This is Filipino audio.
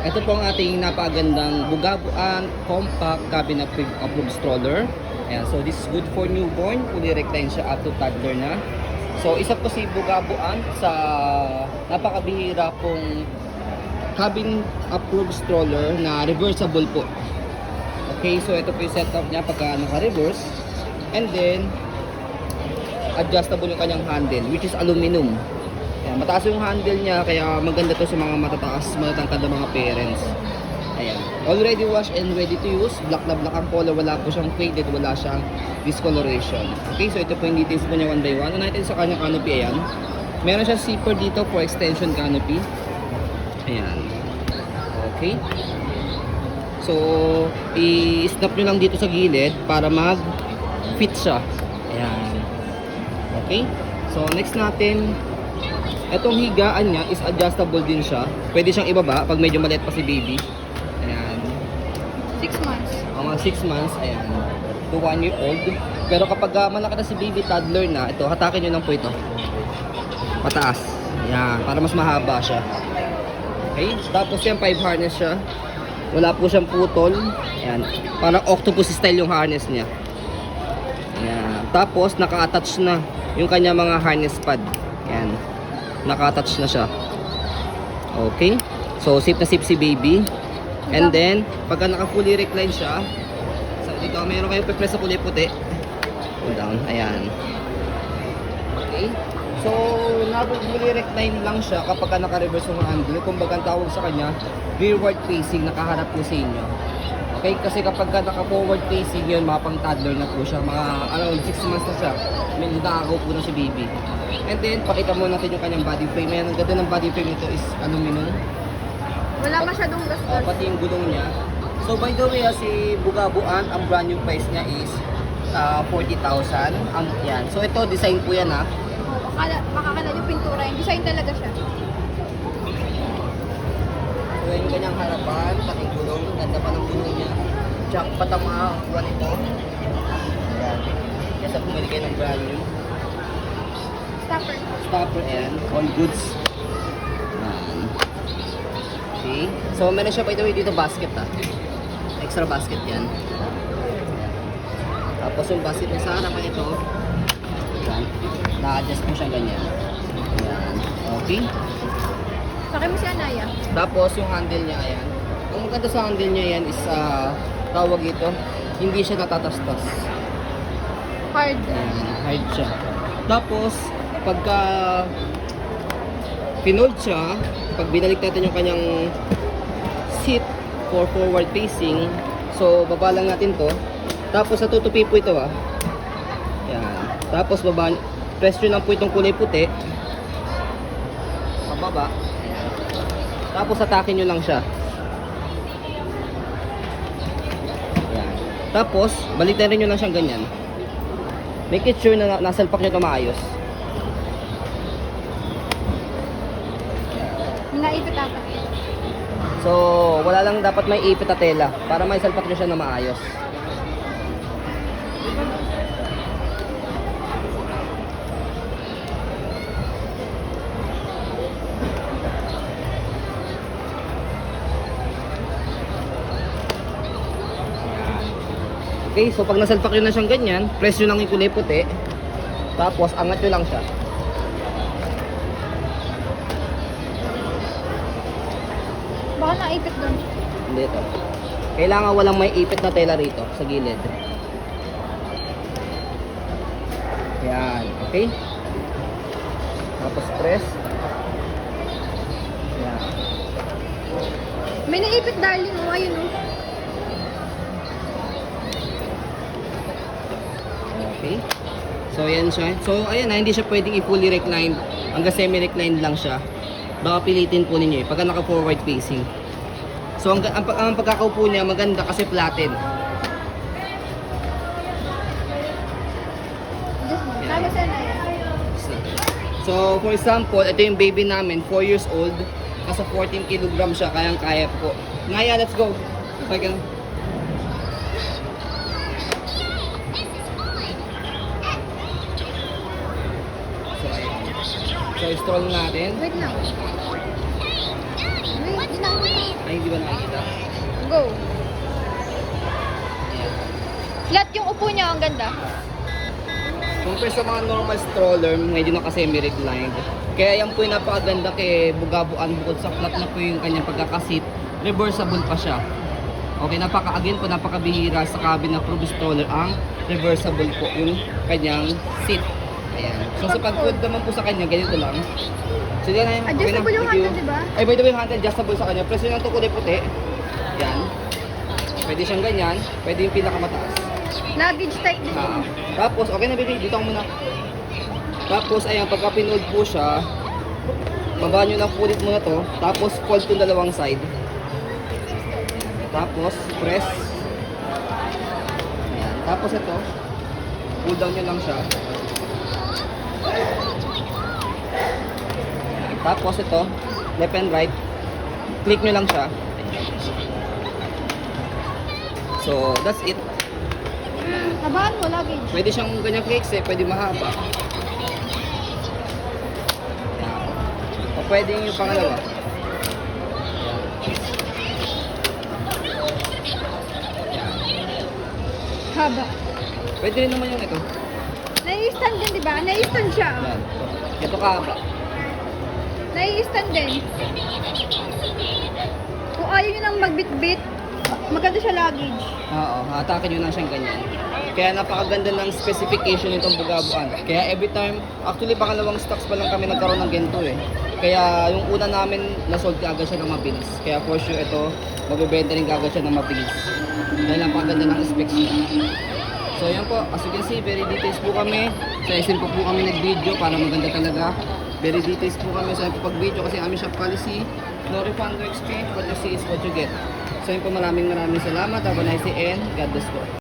Ito po ang ating napagandang Bugabuan Compact Cabin Approved Stroller. Ayan, so this is good for newborn, fully recline siya up to toddler na. So isa po si Bugabuan sa napakabihira pong cabin approved stroller na reversible po. Okay, so ito po yung setup niya pagka naka-reverse. And then adjustable yung kanyang handle, which is aluminum. Ayan, mataas yung handle niya, kaya maganda to sa mga matatangkad na mga parents. Ayan, already washed and ready to use. Black na black ang color, wala po siyang faded, wala siyang discoloration. Okay, so ito po yung details po niya one by one. Ano natin sa kanyang canopy, ayan. Meron siyang zipper dito for extension canopy. Ayan. Okay. So, i-snap nyo lang dito sa gilid para mag-fit siya. Ayan. Okay. So, next natin, itong higaan niya is adjustable din siya. Pwede siyang ibaba pag medyo maliit pa si baby. Ayan. 6 months. Mga 6 months, ayan. To 1 year old. Pero kapag malaki na si baby, toddler na, ito, hatakin nyo lang po ito. Pataas. Ayan, para mas mahaba siya. Okay, tapos yan, 5 harness siya. Wala po siyang putol. Ayan, parang octopus style yung harness niya. Ayan. Tapos, naka-attach na yung kanya mga harness pad. Ayan. Naka-attach na siya. Okay. So, safe na safe si baby. And then, pagka naka-fully recline siya, so, dito, meron kayong pe-press sa kulay puti. Pull down. Ayan. Okay. So, naka-fully recline lang siya kapag naka-reverse yung handle. Kumbaga, ang tawag sa kanya, rearward facing, nakaharap po sa inyo. Okay, kasi kapag naka-forward facing yun, mga pang toddler na po siya. Mga, 6 months na siya. May nakakaupo na si baby. And then, pakita mo natin yung kanyang body frame. Ayan, ang ganda ng body frame nito is aluminum. Wala masyadong gastos. Pati yung gulong niya. So, by the way, si Bugabuan, ang brand new price niya is 40,000. Yan. So, ito, design po yan ha. Makakala yung pintura. Yung design talaga siya. So, yung kanyang harapan, pati yung gulong. Ganda pa ng gulong niya. Tsaka patama, kuha nito. Yan. Kaya sa pumili kayo ng brand new. Stopper. Stopper and all goods. Yan. Okay. So, meron siya by the way dito basket ha. Extra basket yan. Tapos yung basket niya sa harapan ito. Yan. Na-adjust mo siya ganyan. Yan. Okay. Sakay mo si Anaya. Tapos yung handle niya, ayan. Ang maganda sa handle niya yan is, tawag ito, hindi siya natatastas. Hard. Ayan, hard siya. Tapos, pagka pinold siya, pag binalik natin yung kanyang seat for forward facing, so baba lang natin to. Tapos natutupi po ito Ayan. Tapos baba, press nyo lang po itong kulay puti. Pababa. Ayan. Tapos atakin nyo lang siya. Ayan. Tapos, baliktad nyo lang siyang ganyan. Make it sure na nasalpak nyo ito maayos. Naipit ako. So, wala lang dapat may ipit na tela para may salpak nyo siya na maayos. Okay, so pag nasalpak nyo na siyang ganyan, press nyo lang yung kulay puti. Tapos, angat nyo lang siya. Baka naipit doon. Hindi ito. Kailangan walang may ipit na tela rito sa gilid. Yan, okay? Tapos press. Yan. May naipit darling. Oh, ayun oh. Okay. So, yan siya. So, ayan na, hindi siya pwedeng i-fully reclined. Hanggang semi-reclined lang siya. Baka pilitin po ninyo pagka naka-forward facing. So, ang pagkakaupo niya maganda kasi flatten. Kaya si Anaya. So, for example, ito yung baby namin, 4 years old. Nasa 14 kg siya, kayang-kaya po. Ngaya, let's go. Okay. So, install natin. Wait lang. Wait lang. Ay, hindi ba Go. Flat yung upo niya, ang ganda. Compare sa mga normal stroller, medyo naka-semi-reclined. Kaya yan po yung napakaganda kay Bugabuan, bukod sa flat na po yung kanyang pagkakasit, reversible pa siya. Okay, again po, napakabihira sa cabin approved stroller ang reversible po yung kanyang seat. Ayan. So sa pagkuod naman po sa kanya, ganito lang. So yan na yung Adjustable yung handle, di ba? Ay, by the way, yung handle adjustable sa kanya. Preso yung kulay puti. Yan. Pwede siyang ganyan. Pwede yung pinakamataas. Luggage type din. Tapos, okay na baby, dito ako muna. Tapos, ayan, pagka pinold po siya, baba nyo lang pulit muna to. Tapos, fold yung dalawang side. Tapos, press. Ayan. Tapos ito, pull down nyo lang siya. Tapos ito, left and right, click nyo lang siya. So, that's it. Habaan mo, luggage. Pwede siyang ganyan clicks eh, pwede mahaba. O pwede yung pangalawa. Haba. Pwede rin naman yung ito. Nai-stand din, di ba? Nai-stand siya. Yan. Ito kahaba. Nai-stand din. Kung ayaw nyo nang magbit-bit, maganda siya luggage. Oo, hatakin nyo na siyang ganyan. Kaya napakaganda ng specification nitong Bugabuan. Kaya every time, actually pangalawang stocks pa lang kami nagkaroon ng ganito eh. Kaya yung una namin, nasold kaagad siya ng mabilis. Kaya for sure ito, magbebenta rin kaagad siya ng mabilis. Dahil napakaganda ng specs niya. So yan po, as you can see, very details po kami. Sa SM po kami nag-video para maganda talaga. Very details po kami sa pag-video kasi aming shop policy, no refund, no exchange, what you see is what you get. So yun po, maraming salamat. Have a nice day and God bless po.